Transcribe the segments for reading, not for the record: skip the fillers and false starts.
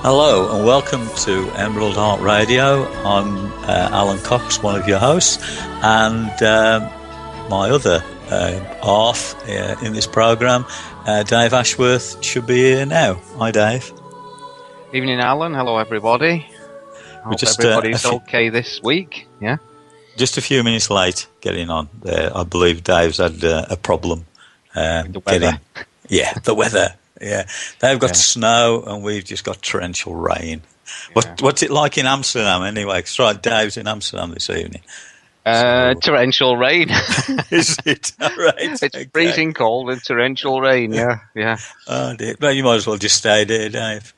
Hello and welcome to Emerald Heart Radio. I'm Alan Cox, one of your hosts, and my other half in this programme, Dave Ashworth, should be here now. Hi, Dave. Evening, Alan. Hello, everybody. Hope everybody's okay this week. Yeah. Just a few minutes late getting on there. I believe Dave's had a problem the weather. The weather. Yeah, they've got snow and we've just got torrential rain. Yeah. What's it like in Amsterdam anyway? Because right, Dave's in Amsterdam this evening. Torrential rain. Is it? All right. It's freezing cold and torrential rain, yeah. Oh dear. Well, you might as well just stay there, Dave.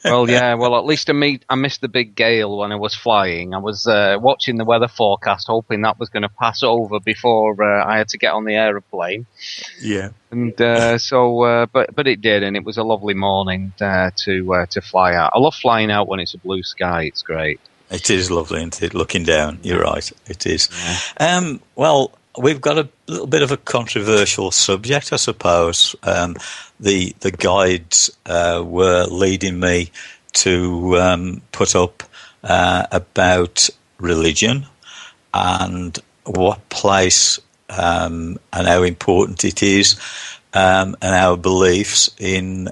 Well, at least I missed the big gale when I was flying. I was watching the weather forecast, hoping that was going to pass over before I had to get on the aeroplane. Yeah. And but it did, and it was a lovely morning to fly out. I love flying out when it's a blue sky. It's great. It is lovely, isn't it? Looking down, you're right. It is. Yeah. Well, we've got a little bit of a controversial subject, I suppose. The guides were leading me to put up about religion and what place and how important it is, and our beliefs in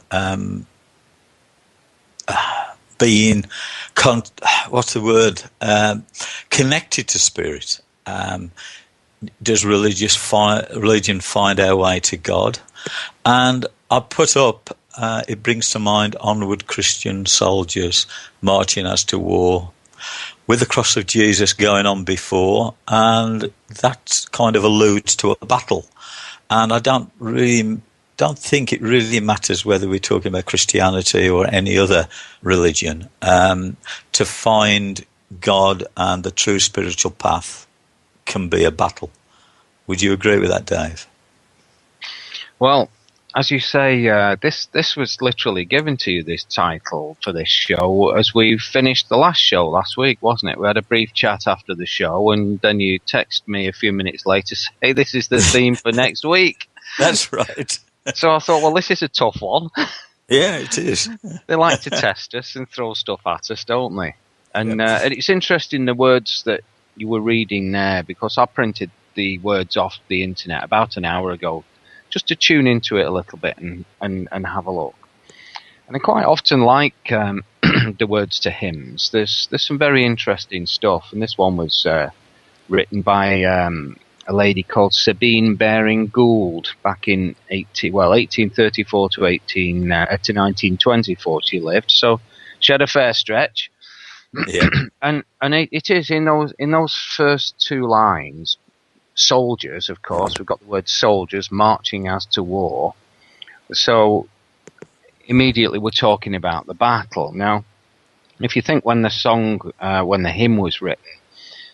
being connected to spirit. Does religion find our way to God? And I put up, it brings to mind Onward Christian soldiers marching as to war, with the cross of Jesus going on before, and that kind of alludes to a battle. And I don't think it really matters whether we're talking about Christianity or any other religion. To find God and the true spiritual path can be a battle. Would you agree with that, Dave? Well, as you say, this was literally given to you, this title for this show, as we finished the last show last week, wasn't it? We had a brief chat after the show, and then you text me a few minutes later, say, this is the theme for next week. That's right. So I thought, well, this is a tough one. Yeah, it is. They like to test us and throw stuff at us, don't they? And it's interesting, the words that you were reading there, because I printed the words off the internet about an hour ago, just to tune into it a little bit and have a look. And I quite often like the words to hymns. There's some very interesting stuff, and this one was written by a lady called Sabine Baring Gould back in 1834 to 1924 she lived. So she had a fair stretch. Yeah. and it is in those first two lines, soldiers, of course, we've got the word soldiers marching as to war. So immediately we're talking about the battle. Now, if you think when the hymn was written,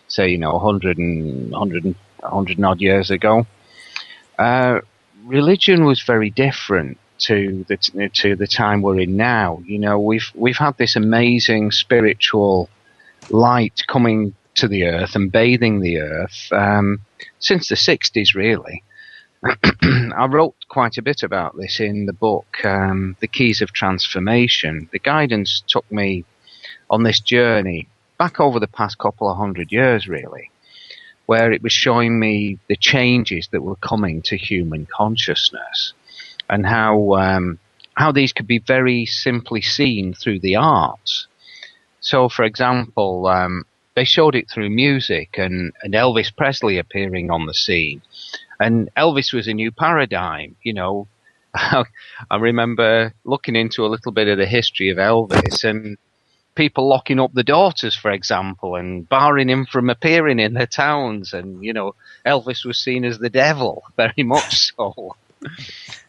say, 100 and odd years ago, religion was very different to the time we're in now. We've had this amazing spiritual light coming to the earth and bathing the earth since the 60s, really. I wrote quite a bit about this in the book, The Keys of Transformation. The guidance took me on this journey back over the past couple of 100 years, really, where it was showing me the changes that were coming to human consciousness and how these could be very simply seen through the arts. So, for example, they showed it through music and Elvis Presley appearing on the scene. And Elvis was a new paradigm, I remember looking into a little bit of the history of Elvis and people locking up the daughters, for example, and barring him from appearing in their towns. And, Elvis was seen as the devil, very much so.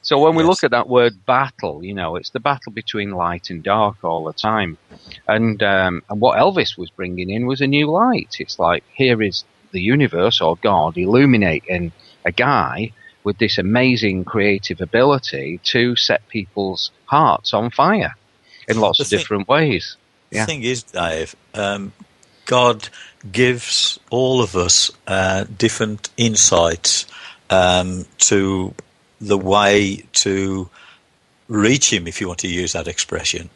So when we look at that word battle, it's the battle between light and dark all the time. And what Elvis was bringing in was a new light. It's like, here is the universe or God illuminating a guy with this amazing creative ability to set people's hearts on fire in lots of different ways. The thing is, Dave, God gives all of us different insights to the way to reach him, if you want to use that expression,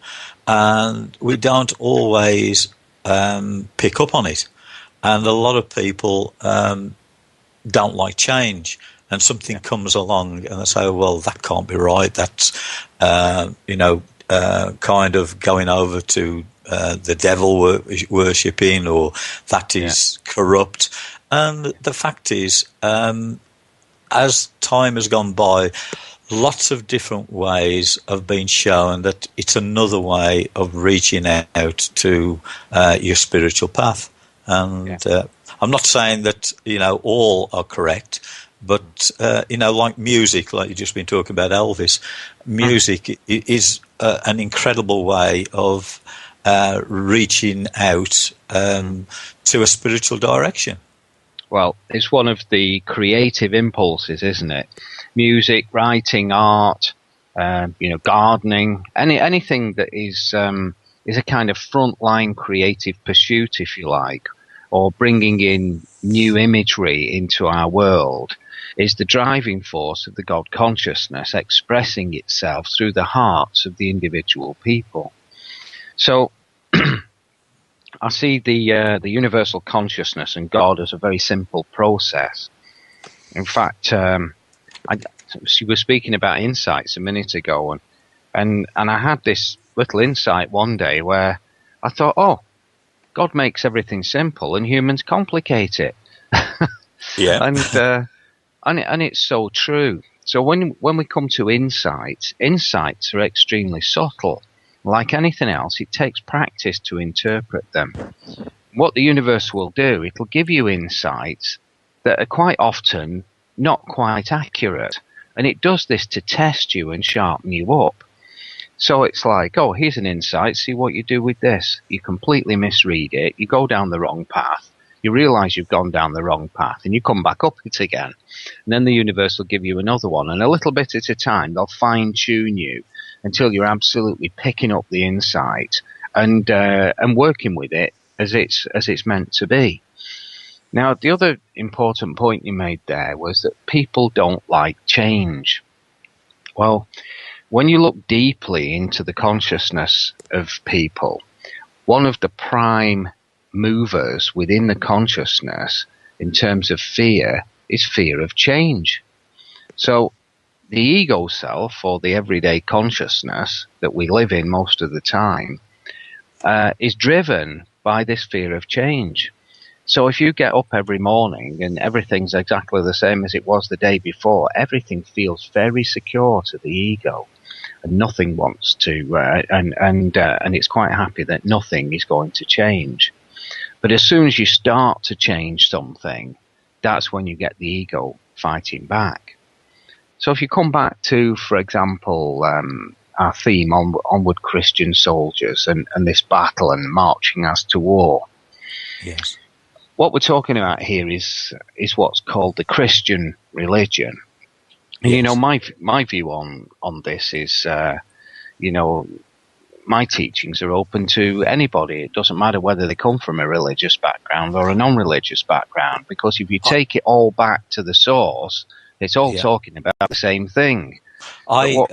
and we don't always pick up on it. And a lot of people don't like change, and something comes along and they say, well, that can't be right. That's, kind of going over to the devil worshipping, or that is corrupt. And the fact is, as time has gone by, lots of different ways have been shown that it's another way of reaching out to your spiritual path. And I'm not saying that, all are correct, but, like music, like you've just been talking about Elvis, music is an incredible way of reaching out to a spiritual direction. Well, it's one of the creative impulses, isn't it? Music, writing, art, gardening, anything that is a kind of frontline creative pursuit, if you like, or bringing in new imagery into our world, is the driving force of the God consciousness expressing itself through the hearts of the individual people. So I see the universal consciousness and God as a very simple process. In fact, she was speaking about insights a minute ago, and I had this little insight one day where I thought, oh, God makes everything simple and humans complicate it. Yeah. And it's so true. So when we come to insights are extremely subtle. Like anything else, it takes practice to interpret them. What the universe will do, it'll give you insights that are quite often not quite accurate. And it does this to test you and sharpen you up. So it's like, oh, here's an insight, see what you do with this. You completely misread it, you go down the wrong path, you realize you've gone down the wrong path, and you come back up it again. And then the universe will give you another one, and a little bit at a time, they'll fine-tune you until you're absolutely picking up the insight and working with it as it's meant to be. Now, the other important point you made there was that people don't like change. Well, when you look deeply into the consciousness of people, one of the prime movers within the consciousness in terms of fear is fear of change. So the ego self, or the everyday consciousness that we live in most of the time, is driven by this fear of change. So if you get up every morning and everything's exactly the same as it was the day before, everything feels very secure to the ego, and nothing wants to, and it's quite happy that nothing is going to change. But as soon as you start to change something, that's when you get the ego fighting back. So if you come back to, for example, our theme, Onward Christian Soldiers, and this battle and marching us to war. Yes. What we're talking about here is what's called the Christian religion. And, Yes. my view on this is, my teachings are open to anybody. It doesn't matter whether they come from a religious background or a non-religious background, because if you take it all back to the source, it's all talking about the same thing. I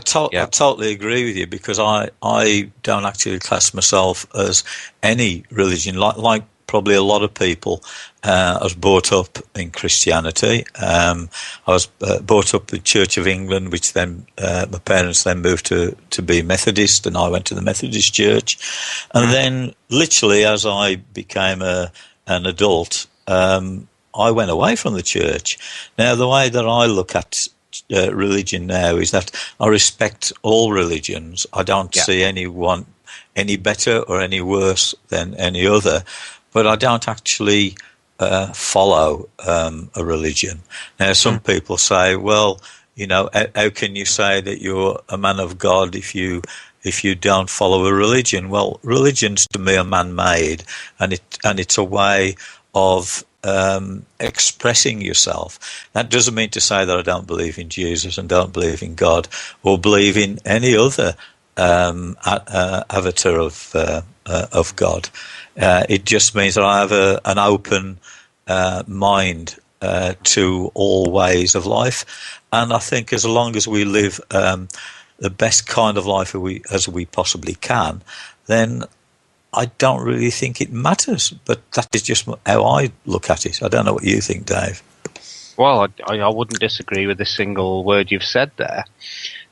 totally agree with you, because I don't actually class myself as any religion. Like probably a lot of people, I was brought up in Christianity. I was brought up in the Church of England, which then my parents then moved to be Methodist, and I went to the Methodist Church. And then literally as I became an adult, I went away from the church. Now, the way that I look at religion now is that I respect all religions. I don't see anyone any better or any worse than any other, but I don't actually follow a religion. Now, some people say, well, how can you say that you're a man of God if you don't follow a religion? Well, religions to me are man-made, and it's a way of expressing yourself. That doesn't mean to say that I don't believe in Jesus and don't believe in God or believe in any other avatar of God. It just means that I have an open mind to all ways of life, and I think as long as we live the best kind of life as we possibly can, then I don't really think it matters. But that is just how I look at it. I don't know what you think, Dave. Well, I wouldn't disagree with a single word you've said there.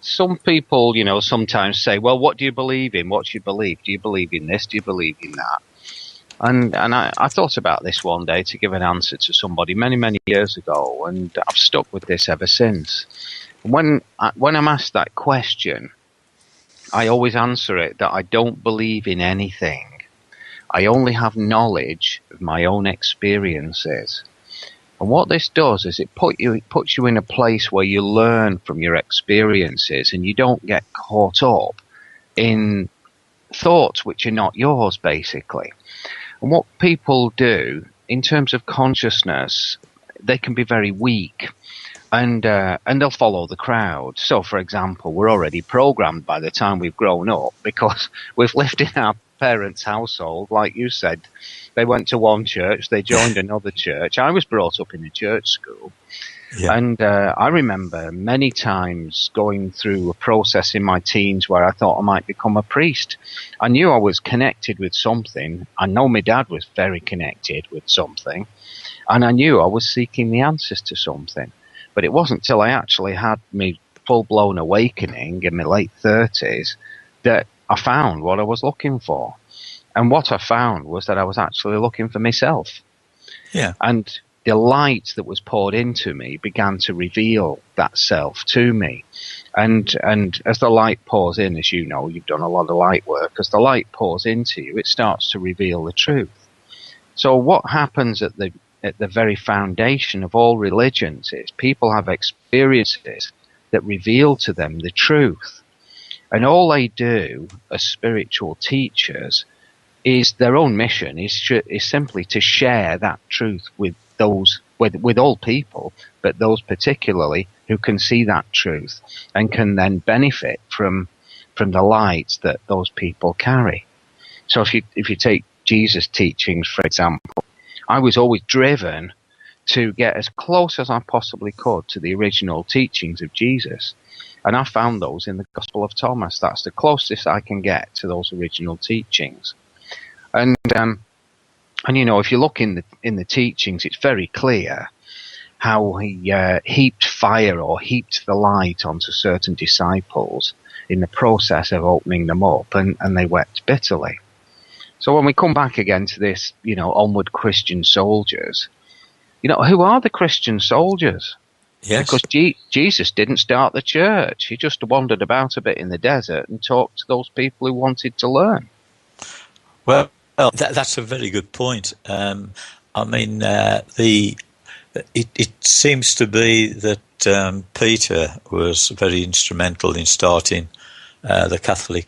Some people, sometimes say, well, what do you believe in? What's your belief? Do you believe in this? Do you believe in that? And I thought about this one day to give an answer to somebody many, many years ago, and I've stuck with this ever since. When I'm asked that question, I always answer it that I don't believe in anything. I only have knowledge of my own experiences. And what this does is it puts you in a place where you learn from your experiences and you don't get caught up in thoughts which are not yours, basically. And what people do in terms of consciousness, they can be very weak and they'll follow the crowd. So, for example, we're already programmed by the time we've grown up because we've lived in our parents' household, like you said. They went to one church, they joined another church. I was brought up in a church school. Yeah. And I remember many times going through a process in my teens where I thought I might become a priest. I knew I was connected with something. I know my dad was very connected with something. And I knew I was seeking the answers to something. But it wasn't till I actually had my full-blown awakening in my late 30s that I found what I was looking for. And what I found was that I was actually looking for myself. Yeah. And the light that was poured into me began to reveal that self to me. And as the light pours in, as you know, you've done a lot of light work, as the light pours into you, it starts to reveal the truth. So what happens at the very foundation of all religions is people have experiences that reveal to them the truth. And all they do as spiritual teachers is their own mission is simply to share that truth with with all people, but those particularly who can see that truth and can then benefit from the light that those people carry. So if you take Jesus' teachings, for example, I was always driven to get as close as I possibly could to the original teachings of Jesus. And I found those in the Gospel of Thomas. That's the closest I can get to those original teachings. And if you look in the teachings, it's very clear how he heaped fire or heaped the light onto certain disciples in the process of opening them up, and they wept bitterly. So when we come back again to this, onward Christian soldiers, who are the Christian soldiers? Yes. Because Jesus didn't start the church. He just wandered about a bit in the desert and talked to those people who wanted to learn. Well, that's a very good point. It seems to be that Peter was very instrumental in starting the Catholic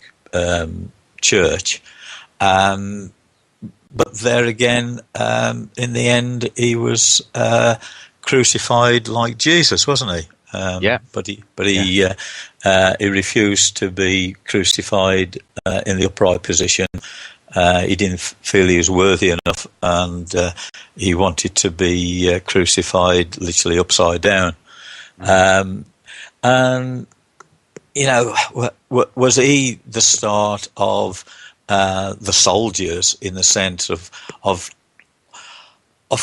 Church. But there again, in the end, he was crucified like Jesus, wasn't he? Yeah. But he refused to be crucified in the upright position. He didn't feel he was worthy enough, and he wanted to be crucified literally upside down. And was he the start of the soldiers in the sense of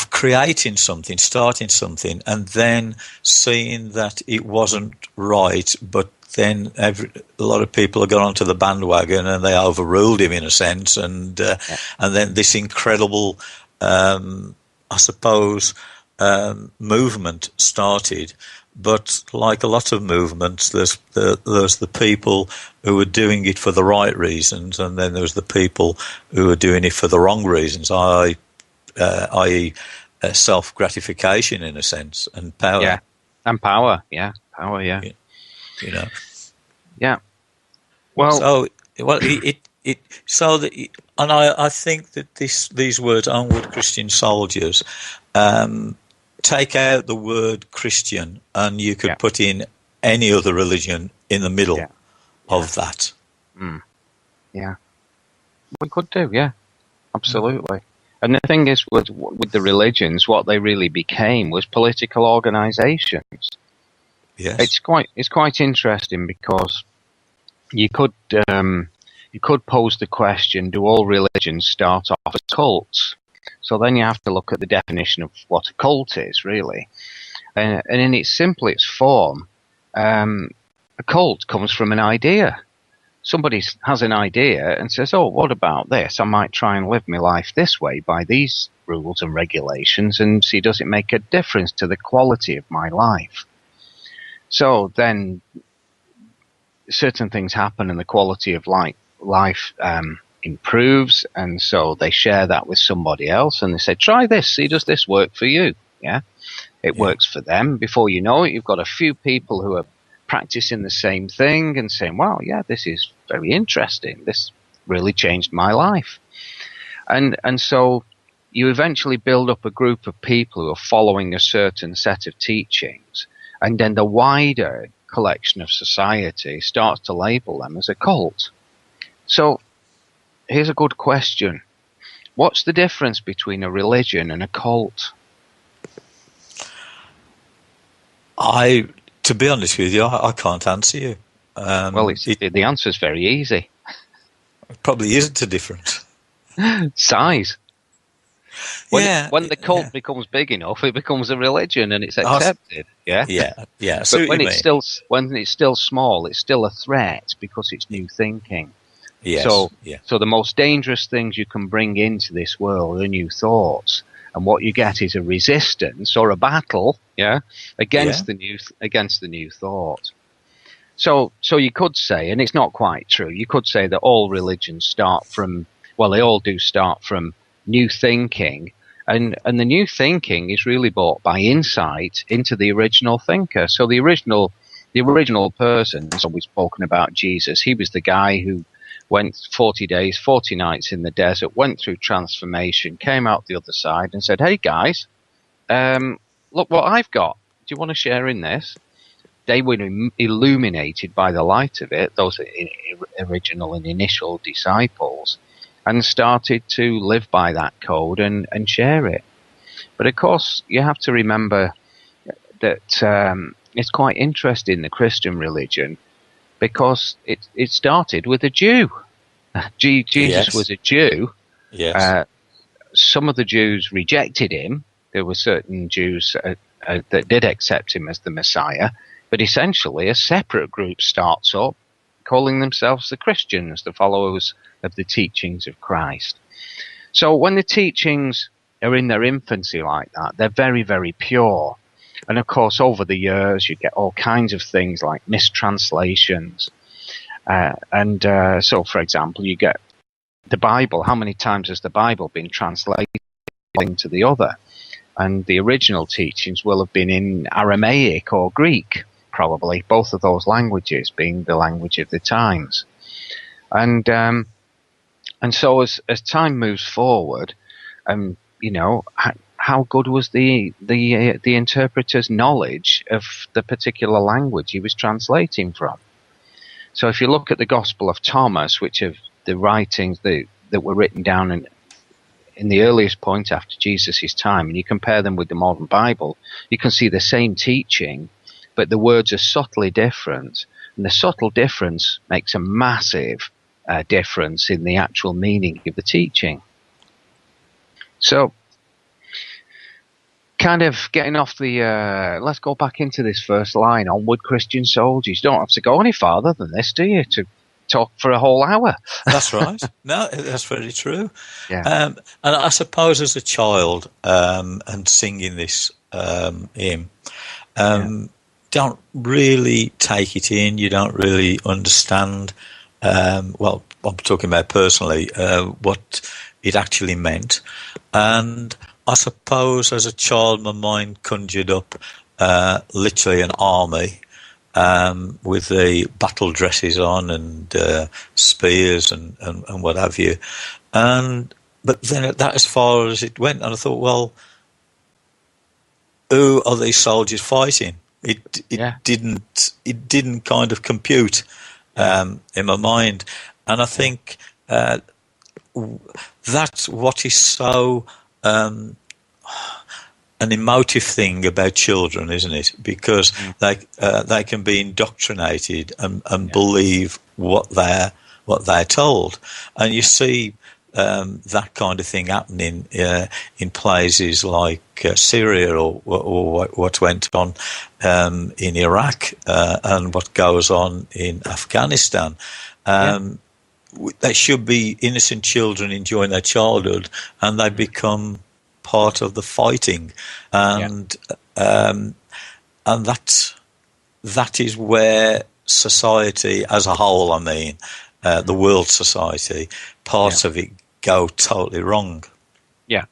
creating something, starting something, and then seeing that it wasn't right, but then a lot of people have gone onto the bandwagon and they overruled him in a sense, and then this incredible, I suppose, movement started. But like a lot of movements, there's the people who are doing it for the right reasons, and then there's the people who are doing it for the wrong reasons, i.e. self-gratification in a sense, and power. Yeah, and power, yeah. Power, yeah. Yeah. Well, I think that these words, onward Christian soldiers, take out the word Christian, and you could put in any other religion in the middle of that. Mm. Yeah, we could do, yeah, absolutely. And the thing is, with the religions, what they really became was political organisations. Yes. It's quite interesting because you could pose the question: do all religions start off as cults? So then you have to look at the definition of what a cult is, really. And in its simplest form, a cult comes from an idea. Somebody has an idea and says, oh, what about this? I might try and live my life this way by these rules and regulations and see, does it make a difference to the quality of my life? So then certain things happen and the quality of life improves, and so they share that with somebody else and they say, try this, see, does this work for you? Yeah, it works for them. Before you know it, you've got a few people who are practicing the same thing and saying, wow, yeah, this is very interesting. This really changed my life. And so you eventually build up a group of people who are following a certain set of teachings, and then the wider collection of society starts to label them as a cult. So here's a good question. What's the difference between a religion and a cult? To be honest with you, I can't answer you. Well, the answer is very easy. It probably isn't a difference. Size. When the cult becomes big enough, it becomes a religion and it's accepted. Yeah. So but when it's still small, it's still a threat because it's new thinking. Yes. So the most dangerous things you can bring into this world are new thoughts. And what you get is a resistance or a battle, against the new thought. So you could say, and it's not quite true, you could say that all religions they all do start from new thinking, and the new thinking is really brought by insight into the original thinker. So the original person has always spoken about Jesus. He was the guy who went 40 days, 40 nights in the desert, went through transformation, came out the other side and said, hey guys, look what I've got. Do you want to share in this? They were illuminated by the light of it, those original and initial disciples, and started to live by that code and share it. But of course, you have to remember that it's quite interesting, the Christian religion, because it started with a Jew. Jesus was a Jew. Yes. Some of the Jews rejected him. There were certain Jews that did accept him as the Messiah. But essentially, a separate group starts up, calling themselves the Christians, the followers of the teachings of Christ. So when the teachings are in their infancy like that, they're very, very pure. And of course, over the years, you get all kinds of things like mistranslations. So, for example, you get the Bible. How many times has the Bible been translated into the other? And the original teachings will have been in Aramaic or Greek, probably, both of those languages being the language of the times. And so as time moves forward, how good was the interpreter's knowledge of the particular language he was translating from? So if you look at the Gospel of Thomas, which of the writings that were written down in the earliest point after Jesus' time, and you compare them with the modern Bible, you can see the same teaching, but the words are subtly different. And the subtle difference makes a massive difference in the actual meaning of the teaching. So, kind of getting off let's go back into this first line, Onward, Christian soldiers. You don't have to go any farther than this, do you, to talk for a whole hour? That's right. No, that's very true. Yeah. And I suppose as a child, and singing this hymn, don't really take it in. You don't really understand, well, I'm talking about personally, what it actually meant. And I suppose as a child, my mind conjured up literally an army with the battle dresses on and spears and what have you. But then that as far as it went, and I thought, well, who are these soldiers fighting? It didn't kind of compute in my mind, and I think that's what is so an emotive thing about children, isn't it? Because they can be indoctrinated and believe what they're told, and you see that kind of thing happening in places like Syria or what went on in Iraq and what goes on in Afghanistan. They should be innocent children enjoying their childhood, and they become part of the fighting, and that is where society as a whole, the world society, parts of it go totally wrong. Yeah.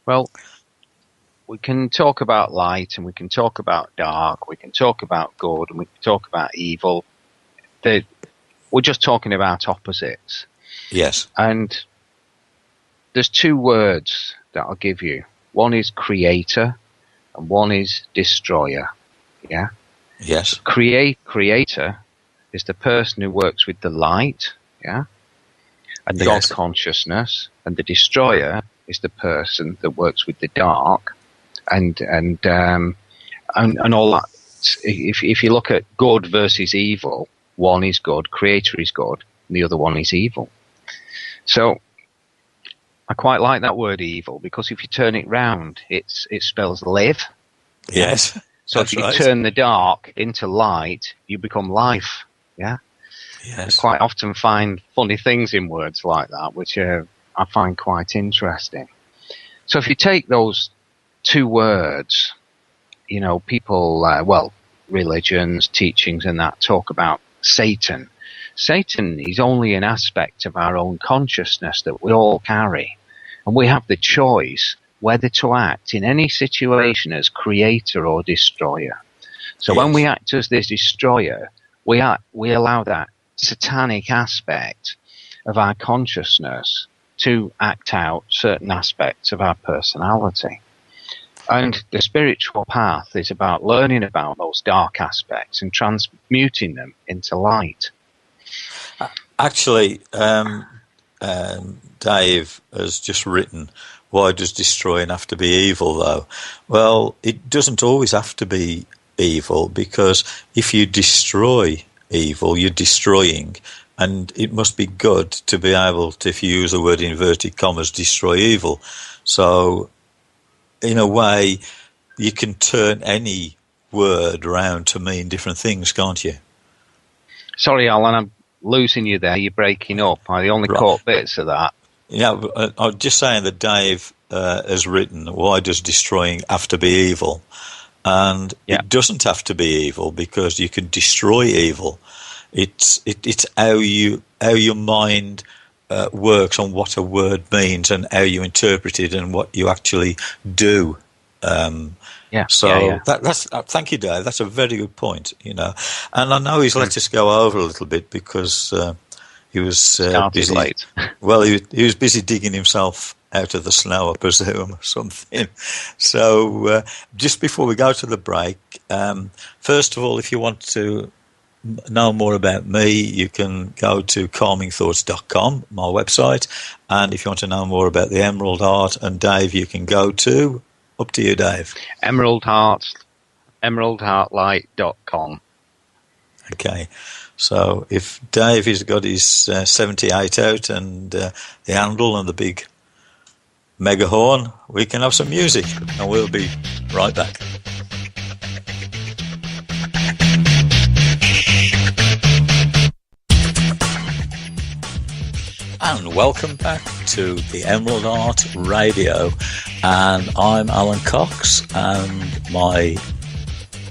Well, we can talk about light, and we can talk about dark, we can talk about good, and we can talk about evil. We're just talking about opposites. Yes. And there's two words that I'll give you. One is creator, and one is destroyer. Yeah? Yes. Creator is the person who works with the light, yeah, and the God consciousness, and the destroyer is the person that works with the dark, and all that. If you look at good versus evil, one is good, creator is good, and the other one is evil. So I quite like that word evil, because if you turn it round, it spells live. Yes. So if you turn the dark into light, you become life. Yeah. Yes. I quite often find funny things in words like that, which I find quite interesting. So if you take those two words, people, religions, teachings and that talk about Satan. Satan is only an aspect of our own consciousness that we all carry. And we have the choice whether to act in any situation as creator or destroyer. So when we act as the destroyer, we allow that satanic aspect of our consciousness to act out certain aspects of our personality. And the spiritual path is about learning about those dark aspects and transmuting them into light. Actually, Dave has just written, why does destroying have to be evil, though? Well, it doesn't always have to be evil, because if you destroy evil, you're destroying, and it must be good to be able to, if you use the word inverted commas, destroy evil. So, in a way, you can turn any word around to mean different things, can't you? Sorry, Alan, I'm losing you there. You're breaking up. I only caught bits of that. Yeah, I'm just saying that Dave has written, why does destroying have to be evil? And it doesn't have to be evil, because you can destroy evil. It's how your mind works on what a word means and how you interpret it and what you actually do. That's thank you, Dave. That's a very good point. And I know he's let us go over a little bit because he was busy. Late. Well, he was busy digging himself out of the snow, I presume, or something. So just before we go to the break, first of all, if you want to know more about me, you can go to calmingthoughts.com, my website, and if you want to know more about the Emerald Heart and Dave, you can go to, up to you, Dave. emeraldheartlight.com. Okay. So if Dave has got his 78 out and the handle and the big mega horn, we can have some music, and we'll be right back. And welcome back to the Emerald Art Radio, and I'm Alan Cox, and my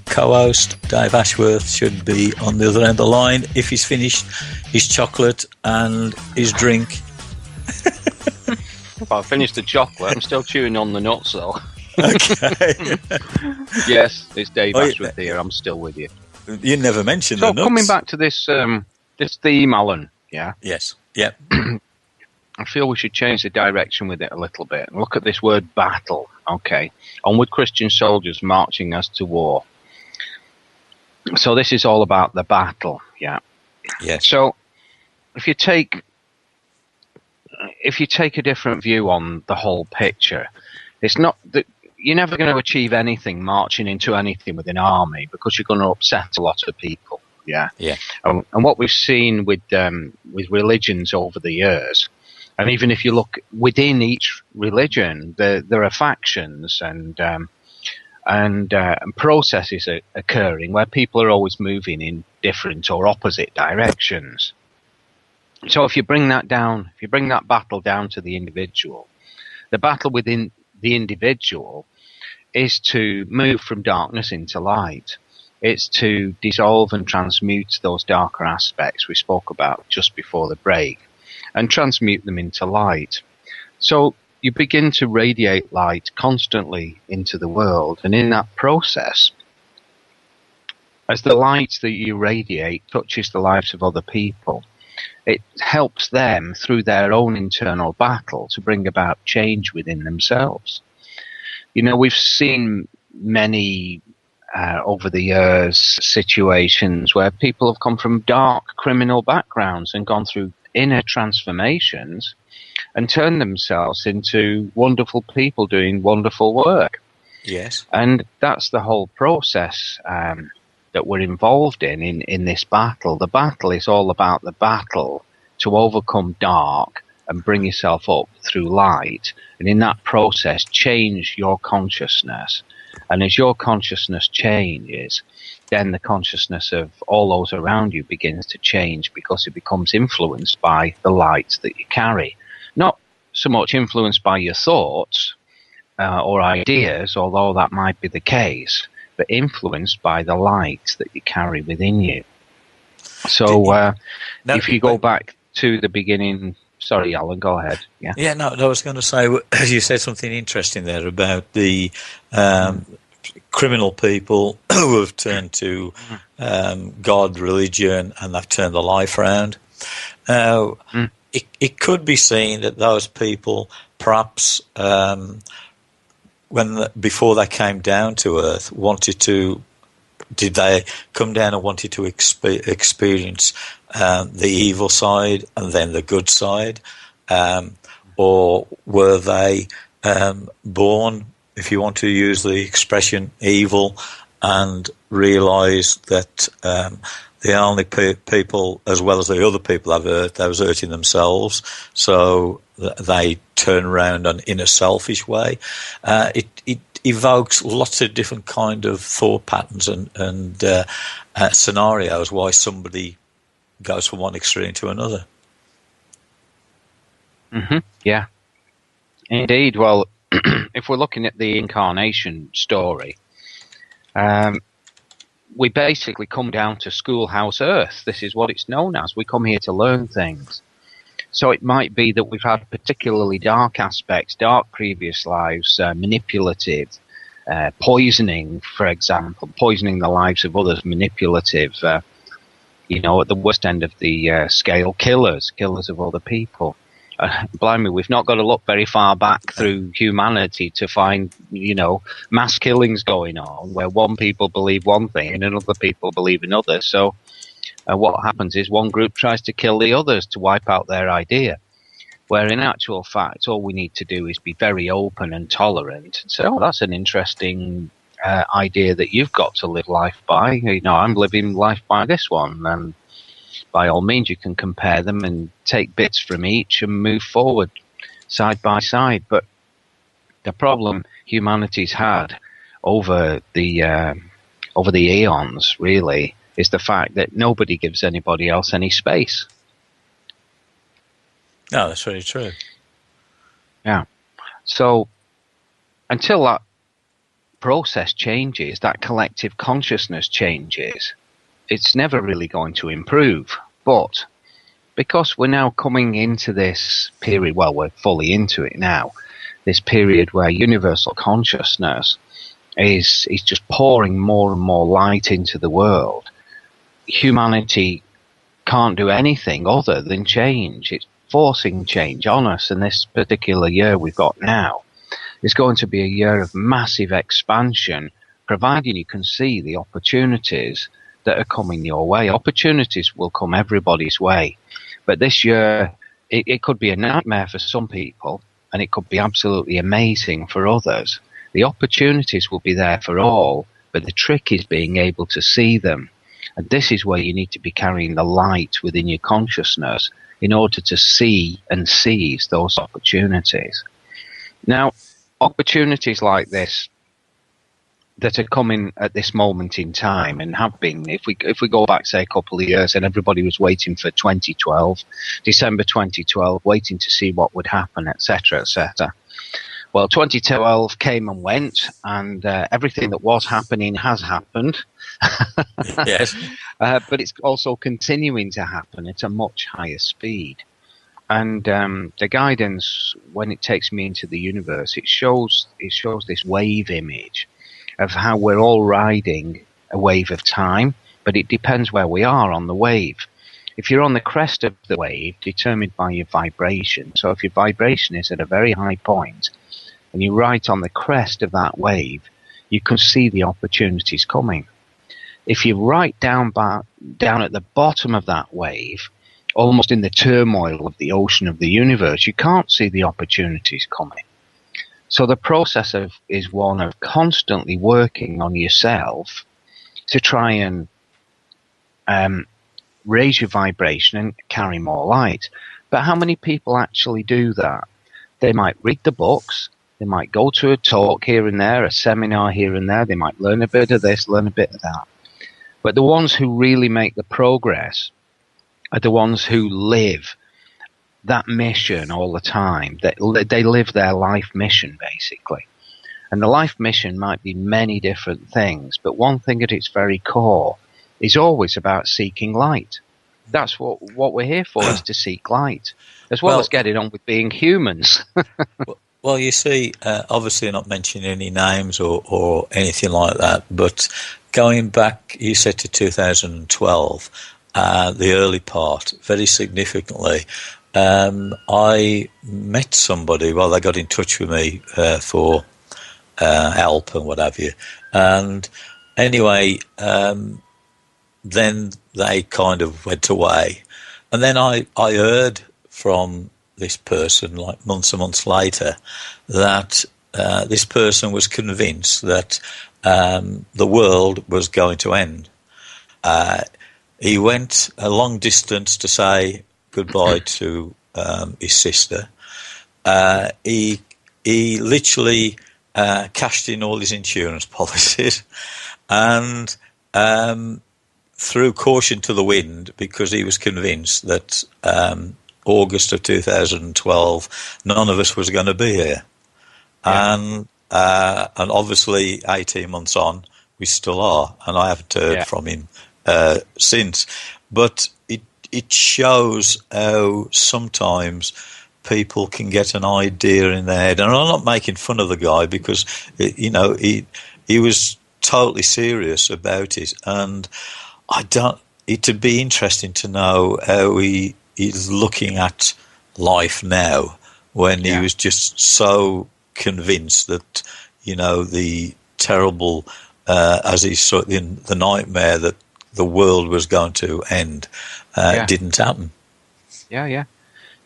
co-host Dave Ashworth should be on the other end of the line if he's finished his chocolate and his drink. Well, I finished the chocolate. I'm still chewing on the nuts, though. Okay. Yes, it's Dave Ashworth here. I'm still with you. You never mentioned the nuts. So coming back to this this theme, Alan. Yeah. Yes. Yep. I feel we should change the direction with it a little bit and look at this word battle. Okay. Onward, Christian soldiers marching as to war. So this is all about the battle. Yeah. Yes. So if you take a different view on the whole picture, it's not that you're never going to achieve anything marching into anything with an army, because you're going to upset a lot of people. Yeah. Yeah. And what we've seen with religions over the years, and even if you look within each religion, there are factions and processes are occurring where people are always moving in different or opposite directions. So if you bring that battle down to the individual, the battle within the individual is to move from darkness into light. It's to dissolve and transmute those darker aspects we spoke about just before the break and transmute them into light. So you begin to radiate light constantly into the world, and in that process, as the light that you radiate touches the lives of other people, it helps them through their own internal battle to bring about change within themselves. You know, we've seen many over the years situations where people have come from dark criminal backgrounds and gone through inner transformations and turned themselves into wonderful people doing wonderful work. Yes. And that's the whole process that we're involved in this battle. The battle is all about the battle to overcome dark and bring yourself up through light. And in that process, change your consciousness. And as your consciousness changes, then the consciousness of all those around you begins to change because it becomes influenced by the light that you carry. Not so much influenced by your thoughts or ideas, although that might be the case, but influenced by the light that you carry within you. So if you go back to the beginning... Sorry, Alan, go ahead. Yeah, no, I was going to say, you said something interesting there about the criminal people who have turned to God, religion, and they've turned their life around. It could be seen that those people, perhaps before they came down to Earth, did they come down and wanted to experience the evil side and then the good side? Or were they born, if you want to use the expression, evil and realised that the only people, as well as the other people I've hurt, they was hurting themselves, so they turn around in a selfish way? It evokes lots of different kind of thought patterns and scenarios why somebody goes from one extreme to another. Mm-hmm. Yeah, indeed. Well, if we're looking at the incarnation story, we basically come down to Schoolhouse Earth. This is what it's known as. We come here to learn things. So it might be that we've had particularly dark aspects, dark previous lives, manipulative, poisoning, for example, poisoning the lives of others, manipulative, at the worst end of the scale, killers of other people. Blimey, we've not got to look very far back through humanity to find, mass killings going on where one people believe one thing and another people believe another. So what happens is one group tries to kill the others to wipe out their idea, where in actual fact all we need to do is be very open and tolerant and say, oh, that's an interesting idea that you've got to live life by. I'm living life by this one, and by all means you can compare them and take bits from each and move forward side by side. But the problem humanity's had over the eons really is the fact that nobody gives anybody else any space. No, that's very true. Yeah. So until that process changes, that collective consciousness changes, it's never really going to improve. But because we're now coming into this period, well, we're fully into it now, this period where universal consciousness is just pouring more and more light into the world, humanity can't do anything other than change. It's forcing change on us, and this particular year we've got now is going to be a year of massive expansion, providing you can see the opportunities that are coming your way. Opportunities will come everybody's way, but this year it could be a nightmare for some people and it could be absolutely amazing for others. The opportunities will be there for all, but the trick is being able to see them. And this is where you need to be carrying the light within your consciousness in order to see and seize those opportunities. Now, opportunities like this that are coming at this moment in time and have been, if we go back, say, a couple of years, and everybody was waiting for 2012, December 2012, waiting to see what would happen, etc., etc. Well, 2012 came and went, and everything that was happening has happened. Yes. But it's also continuing to happen at a much higher speed. And the guidance, when it takes me into the universe, it shows this wave image of how we're all riding a wave of time, but it depends where we are on the wave. If you're on the crest of the wave, determined by your vibration, so if your vibration is at a very high point, and you're right on the crest of that wave, you can see the opportunities coming. If you're right down at the bottom of that wave, almost in the turmoil of the ocean of the universe, you can't see the opportunities coming. So the process is one of constantly working on yourself to try and raise your vibration and carry more light. But how many people actually do that? They might read the books, they might go to a talk here and there, a seminar here and there, they might learn a bit of this, learn a bit of that. But the ones who really make the progress are the ones who live that mission all the time. They live their life mission, basically. And the life mission might be many different things, but one thing at its very core is always about seeking light. That's what we're here for, is to seek light, as well as getting on with being humans. Well, you see, obviously not mentioning any names or anything like that, but going back, you said to 2012, the early part, very significantly, I met somebody, well, they got in touch with me for help and what have you. And anyway, then they kind of went away. And then I heard from this person, like months and months later, that this person was convinced that the world was going to end. He went a long distance to say goodbye to his sister. He literally cashed in all his insurance policies and threw caution to the wind because he was convinced that August of 2012, none of us was going to be here. Yeah. And obviously 18 months on, we still are, and I haven't heard from him since. But it shows how sometimes people can get an idea in their head. And I'm not making fun of the guy because, he was totally serious about it. And it'd be interesting to know how he is looking at life now when he was just so convinced that, the terrible, as he saw in the nightmare that the world was going to end, didn't happen. Yeah.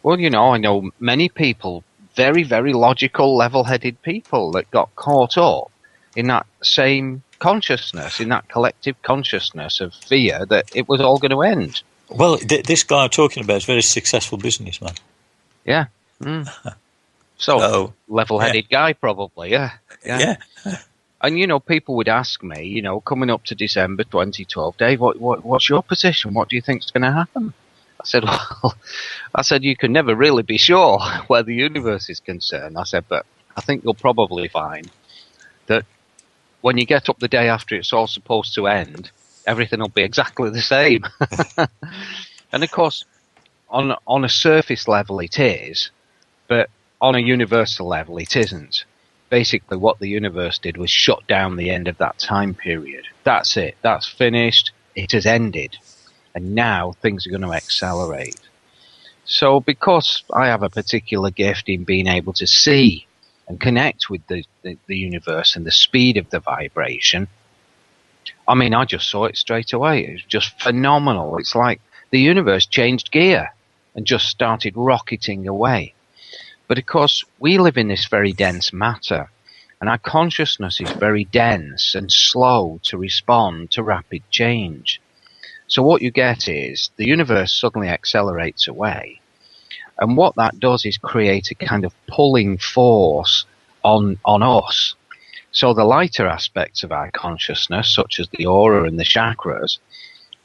Well, I know many people, very, very logical, level-headed people that got caught up in that same consciousness, in that collective consciousness of fear that it was all going to end. Well, this guy I'm talking about is a very successful businessman. Yeah. So level-headed guy, probably, yeah. And, people would ask me, coming up to December 2012, Dave, what's your position? What do you think's going to happen? I said, you can never really be sure where the universe is concerned. I said, but I think you'll probably find that when you get up the day after it's all supposed to end, everything will be exactly the same. And of course, on a surface level it is, but on a universal level it isn't. Basically what the universe did was shut down the end of that time period. That's it. That's finished. It has ended. And now things are going to accelerate. So because I have a particular gift in being able to see and connect with the universe and the speed of the vibration, I just saw it straight away. It was just phenomenal. It's like the universe changed gear and just started rocketing away. But of course, we live in this very dense matter, and our consciousness is very dense and slow to respond to rapid change. So what you get is the universe suddenly accelerates away. And what that does is create a kind of pulling force on us. So the lighter aspects of our consciousness, such as the aura and the chakras,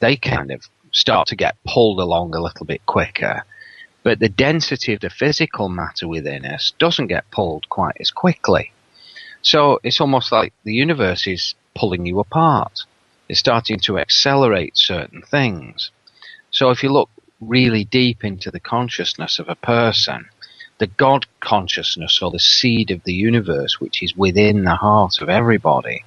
they kind of start to get pulled along a little bit quicker. But the density of the physical matter within us doesn't get pulled quite as quickly. So it's almost like the universe is pulling you apart. It's starting to accelerate certain things. So if you look really deep into the consciousness of a person, the God consciousness, or the seed of the universe, which is within the heart of everybody,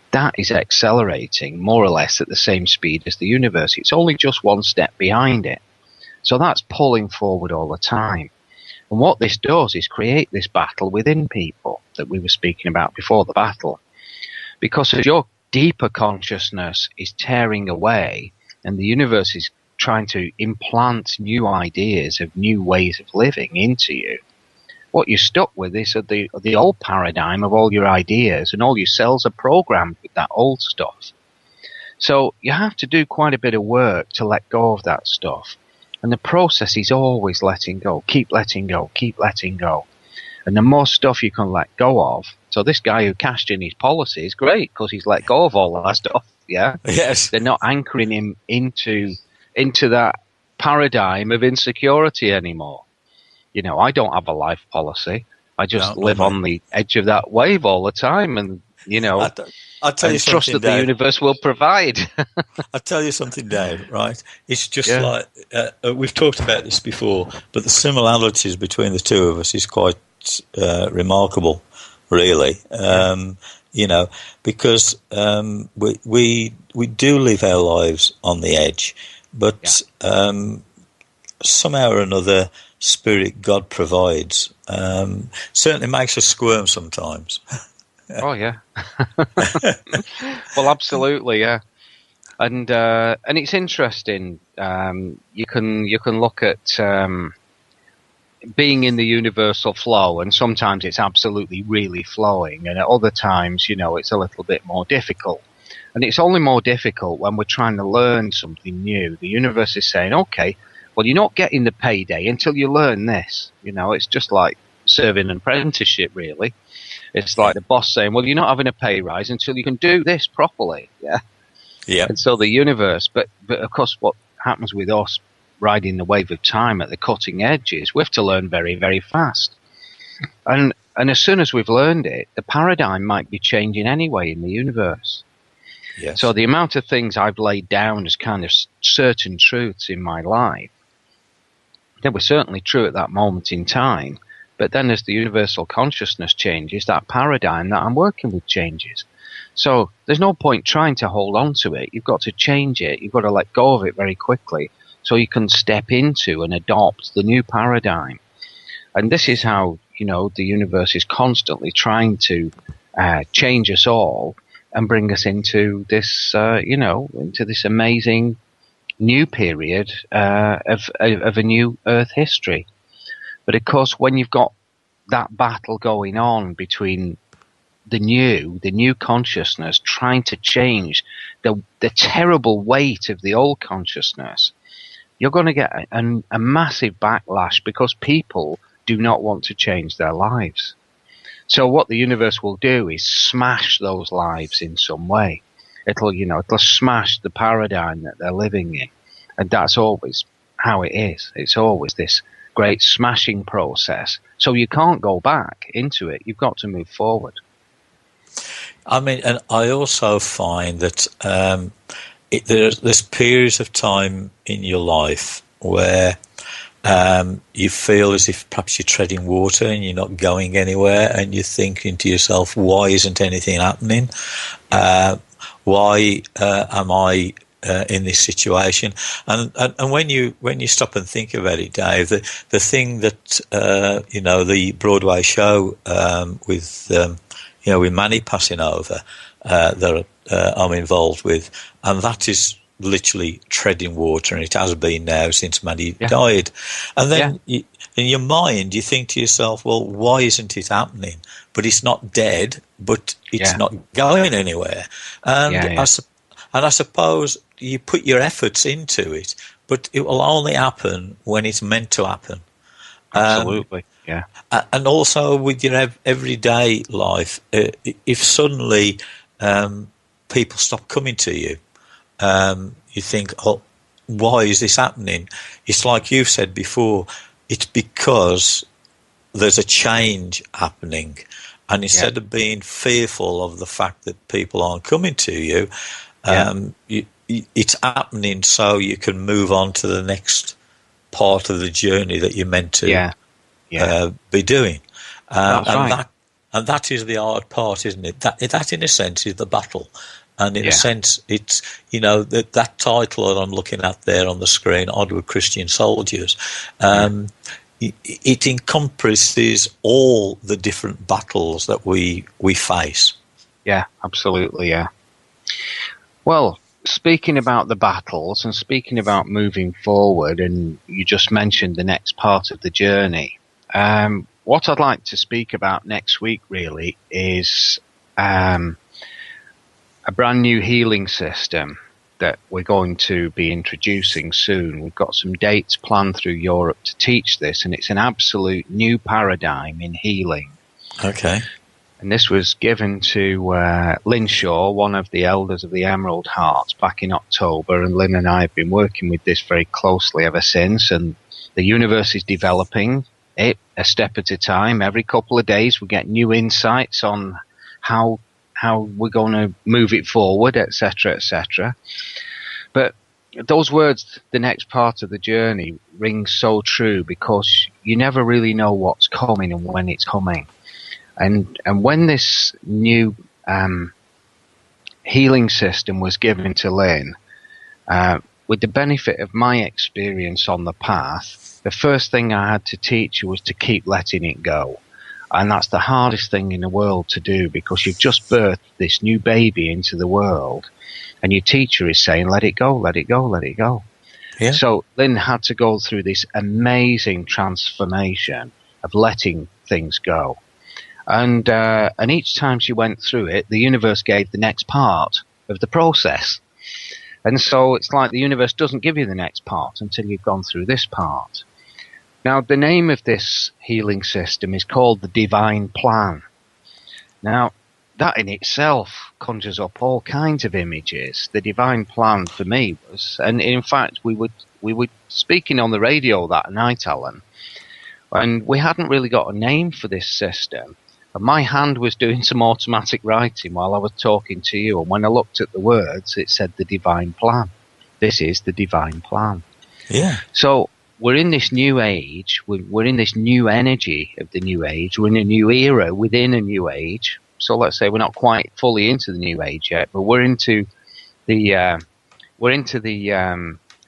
that is accelerating more or less at the same speed as the universe. It's only just one step behind it. So that's pulling forward all the time. And what this does is create this battle within people that we were speaking about before the battle. Because as your deeper consciousness is tearing away and the universe is trying to implant new ideas of new ways of living into you, what you're stuck with is the old paradigm of all your ideas, and all your cells are programmed with that old stuff. So you have to do quite a bit of work to let go of that stuff. And the process is always letting go, keep letting go, keep letting go. And the more stuff you can let go of, so this guy who cashed in his policy is great because he's let go of all of that stuff, yeah? Yes. They're not anchoring him into that paradigm of insecurity anymore. You know, I don't have a life policy. I just live on the edge of that wave all the time, and, you know, I'll tell you trust that Dave, the universe will provide. I'll tell you something, Dave, right? It's just like, we've talked about this before, but the similarities between the two of us is quite remarkable, really. You know, because we do live our lives on the edge, but somehow or another, Spirit, God provides. Certainly makes us squirm sometimes. Oh yeah. Well, absolutely, yeah. And it's interesting. You can look at being in the universal flow, and sometimes it's absolutely really flowing, and at other times, you know, it's a little bit more difficult. And it's only more difficult when we're trying to learn something new. The universe is saying, okay, well, you're not getting the payday until you learn this. You know, it's just like serving an apprenticeship, really. It's like the boss saying, well, you're not having a pay rise until you can do this properly. Yeah. Yeah. And so the universe, but of course what happens with us riding the wave of time at the cutting edge is we have to learn very, very fast. And as soon as we've learned it, the paradigm might be changing anyway in the universe. Yes. So the amount of things I've laid down as kind of certain truths in my life, they were certainly true at that moment in time. But then as the universal consciousness changes, that paradigm that I'm working with changes. So there's no point trying to hold on to it. You've got to change it. You've got to let go of it very quickly so you can step into and adopt the new paradigm. And this is how, you know, the universe is constantly trying to change us all and bring us into this, you know, into this amazing new period of a new Earth history. But of course, when you've got that battle going on between the new consciousness trying to change the terrible weight of the old consciousness, you're going to get a massive backlash because people do not want to change their lives. So what the universe will do is smash those lives in some way. It'll smash the paradigm that they're living in. And that's always how it is. It's always this great smashing process. So you can't go back into it. You've got to move forward. I mean, and I also find that there's periods of time in your life where you feel as if perhaps you're treading water and you're not going anywhere, and you're thinking to yourself, why isn't anything happening? Why am I in this situation? And when you stop and think about it, Dave, the thing that you know, the Broadway show with you know, with Manny passing over, that I'm involved with, and that is literally treading water, and it has been now since Manny died. And then in your mind, you think to yourself, well, why isn't it happening? But it's not dead, but it's not going anywhere. And I suppose you put your efforts into it, but it will only happen when it's meant to happen. Absolutely, yeah. And also with your everyday life, if suddenly people stop coming to you, you think, oh, why is this happening? It's like you've said before, it's because there's a change happening. And instead of being fearful of the fact that people aren't coming to you, it's happening so you can move on to the next part of the journey that you're meant to be doing. That's right. And that is the hard part, isn't it? That in a sense, is the battle. And in a sense, it's, that title that I'm looking at there on the screen, Onward Christian Soldiers, it encompasses all the different battles that we face. Yeah, absolutely, yeah. Well, speaking about the battles and speaking about moving forward, and you just mentioned the next part of the journey, what I'd like to speak about next week really is a brand new healing system that we're going to be introducing soon. We've got some dates planned through Europe to teach this, and it's an absolute new paradigm in healing. Okay. And this was given to Lynn Shaw, one of the elders of the Emerald Hearts, back in October, and Lynn and I have been working with this very closely ever since, and the universe is developing it a step at a time. Every couple of days we get new insights on how we're going to move it forward, etc., etc. But those words, the next part of the journey, ring so true, because you never really know what's coming and when it's coming. And when this new healing system was given to Lynn, with the benefit of my experience on the path, the first thing I had to teach her was to keep letting it go. And that's the hardest thing in the world to do, because you've just birthed this new baby into the world, and your teacher is saying, let it go, let it go, let it go. Yeah. So Lynn had to go through this amazing transformation of letting things go. And each time she went through it, the universe gave the next part of the process. And so it's like the universe doesn't give you the next part until you've gone through this part. Now, the name of this healing system is called the Divine Plan. Now, that in itself conjures up all kinds of images. The Divine Plan for me was, and in fact, we were speaking on the radio that night, Alan, and we hadn't really got a name for this system. And my hand was doing some automatic writing while I was talking to you, and when I looked at the words, it said the Divine Plan. This is the Divine Plan. Yeah. So we're in this new age, we're in this new energy of the new age, we're in a new era within a new age. So let's say we're not quite fully into the new age yet, but we're into the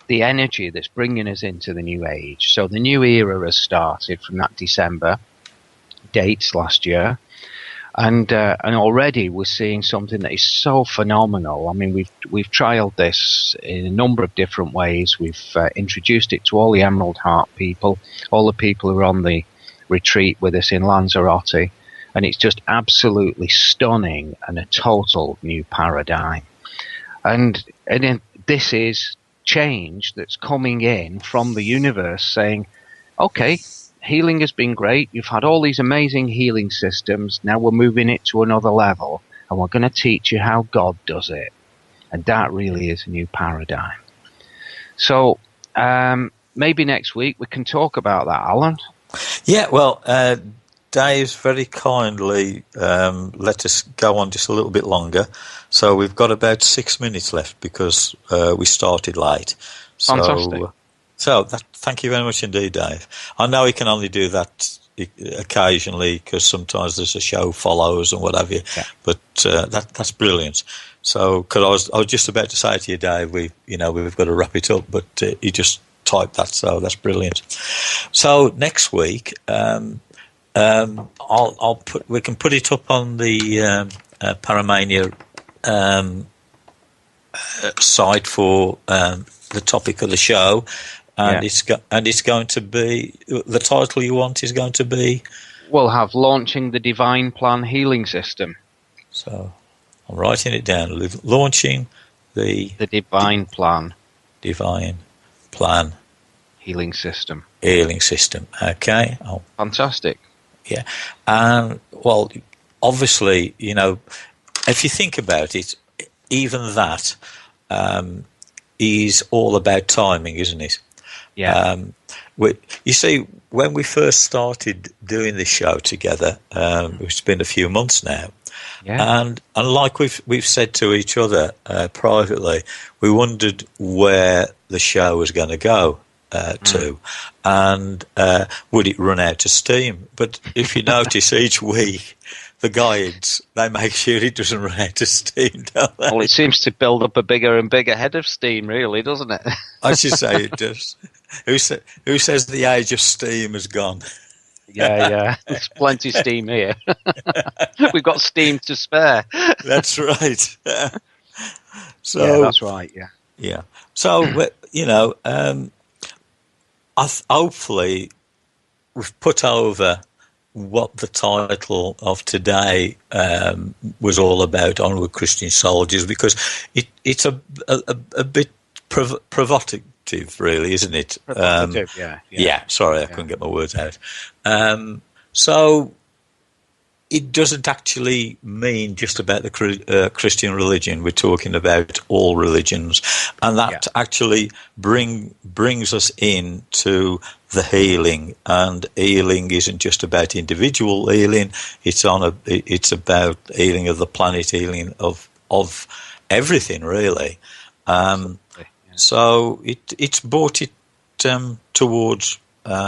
energy that's bringing us into the new age. So the new era has started from that December dates last year, and already we're seeing something that is so phenomenal. I mean, we've trialed this in a number of different ways. We've introduced it to all the Emerald Heart people, all the people who are on the retreat with us in Lanzarote, and it's just absolutely stunning and a total new paradigm. And this is change that's coming in from the universe saying, okay, healing has been great. You've had all these amazing healing systems. Now we're moving it to another level, and we're going to teach you how God does it. And that really is a new paradigm. So maybe next week we can talk about that, Alan. Yeah, well, Dave's very kindly let us go on just a little bit longer. So we've got about 6 minutes left because we started late. Fantastic. So thank you very much indeed, Dave. I know he can only do that occasionally because sometimes there's a show follows and what have you. Yeah. But that's brilliant. So, because I was just about to say to you, Dave, we've got to wrap it up, but you just typed that, so that's brilliant. So next week, we can put it up on the Paramania site for the topic of the show. And it's going to be, the title you want is going to be? We'll have Launching the Divine Plan Healing System. So I'm writing it down. Launching The divine plan. Divine plan. Healing system. Healing system. Okay. Oh, fantastic. Yeah. And, well, obviously, you know, if you think about it, even that is all about timing, isn't it? Yeah. You see, when we first started doing this show together, it's been a few months now, and like we've said to each other privately, we wondered where the show was going to go to, and would it run out of steam? But if you notice, each week the guides, they make sure it doesn't run out of steam, don't they? Well, it seems to build up a bigger and bigger head of steam, really, doesn't it? I should say it does. Who says the age of steam has gone? Yeah. There's plenty of steam here. We've got steam to spare. That's right. So yeah, that's right. Yeah. So you know, hopefully we've put over what the title of today was all about, Onward Christian Soldiers, because it's a bit provocative, really, isn't it? Provocative, yeah. Sorry, I couldn't get my words out. So it doesn't actually mean just about the Christian religion. We're talking about all religions, and that actually brings us into the healing. And healing isn't just about individual healing; it's about healing of the planet, healing of everything, really. So it's brought it towards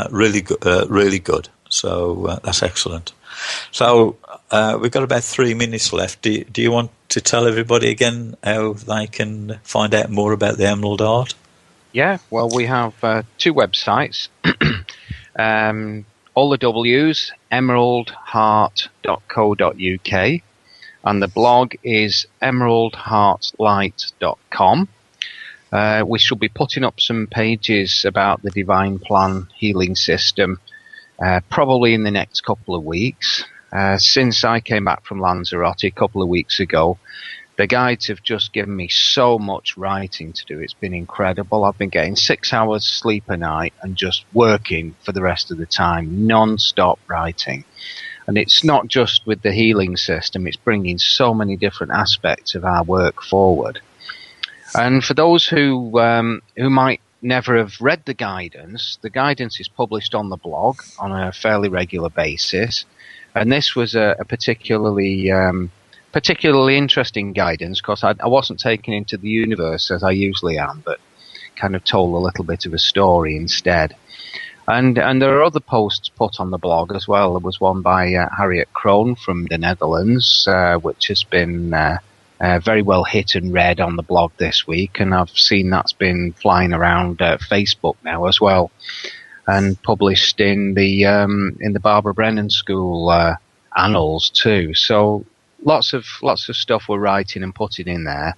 really good. So that's excellent. So we've got about 3 minutes left. Do you want to tell everybody again how they can find out more about the Emerald Heart? Yeah, well, we have 2 websites. All the W's, emeraldheart.co.uk, and the blog is emeraldheartlight.com. We should be putting up some pages about the Divine Plan healing system probably in the next couple of weeks. Since I came back from Lanzarote a couple of weeks ago, the guides have just given me so much writing to do. It's been incredible. I've been getting 6 hours sleep a night and just working for the rest of the time, non-stop writing. And it's not just with the healing system, it's bringing so many different aspects of our work forward. And for those who might never have read the guidance is published on the blog on a fairly regular basis. And this was a particularly interesting guidance because I wasn't taken into the universe as I usually am, but kind of told a little bit of a story instead. And there are other posts put on the blog as well. There was one by Harriet Kroon from the Netherlands, which has been very well hit and read on the blog this week, and I've seen that's been flying around Facebook now as well, and published in the Barbara Brennan School annals too. So lots of stuff we're writing and putting in there.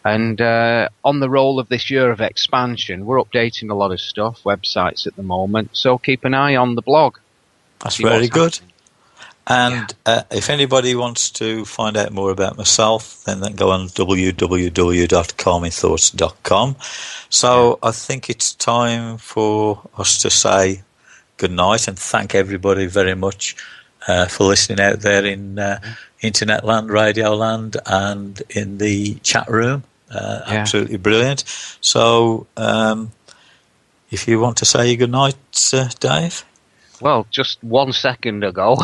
And on the roll of this year of expansion, we're updating a lot of stuff, websites at the moment. So keep an eye on the blog. That's very good. And if anybody wants to find out more about myself, then go on www.calmingthoughts.com. So I think it's time for us to say good night and thank everybody very much for listening out there in Internet land, Radio land, and in the chat room. Absolutely brilliant. So if you want to say good night, Dave? Well, just 1 second ago,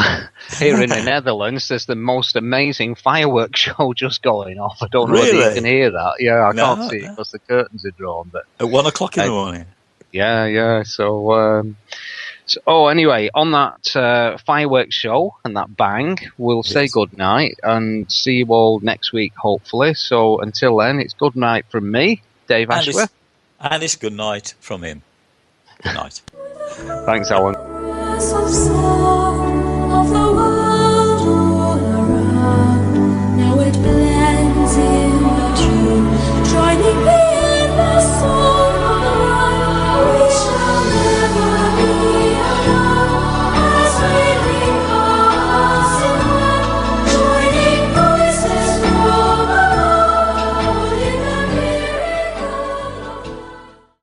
here in the Netherlands, there's the most amazing fireworks show just going off. I don't know if you can hear that. Yeah, I can't see it because the curtains are drawn. But at 1 o'clock in the morning. Yeah. So anyway, on that fireworks show and that bang, we'll say good night and see you all next week, hopefully. So until then, it's good night from me, Dave Ashworth. And it's good night from him. Good night. Thanks, Alan. Of